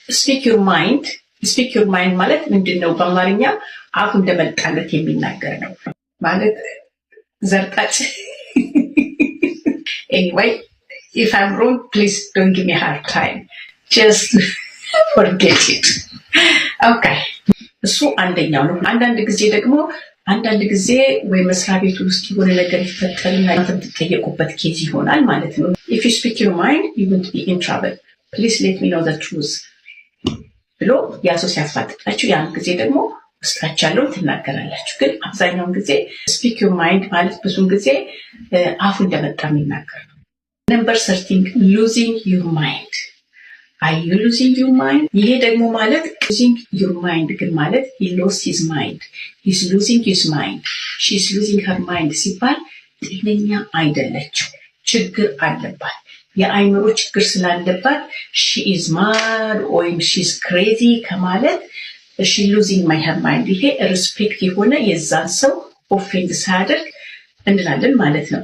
ስፒክ ዩር ማይንድ ማለት ምንድነው? በአማርኛ አፉ እንደመጣለት የሚናገር ነው ማለት ዘርጣጭ። anyway, if I'm wrong, please don't give me a hard time. Just forget it. Okay. እሱ አንደኛው ነው። አንዳንድ ጊዜ ወይ መስሪያ ቤት ውስጥ የሆነ ነገር ይፈጠርና የምትጠየቁበት ኬዝ ይሆናል ማለት ነው። if you speak your mind, you won't be in trouble. Please let me know the truth ብሎ ያሶ ሲያፋጥጣችሁ ያን ጊዜ ደግሞ ውስጣችሁ ያለው ትናገራላችሁ። ግን አብዛኛውን ጊዜ speak your mind ማለት ብዙን ጊዜ አፉ እንደመጣ የሚናገር ነው። number 13 losing your mind. Are you losing your mind? ይሄ ደግሞ ማለት losing your mind ግን ማለት he lost his mind. He's losing his mind. She's losing her mind ሲባል ጤነኛ አይደለችም፣ ችግር አለባት። የአይምሮ ችግር ስላለባት she is mad or she's crazy ከማለት she losing her mind ይሄ ሪስፔክት የሆነ የዛን ሰው ኦፌንድ ሳያደርግ እንላለን ማለት ነው።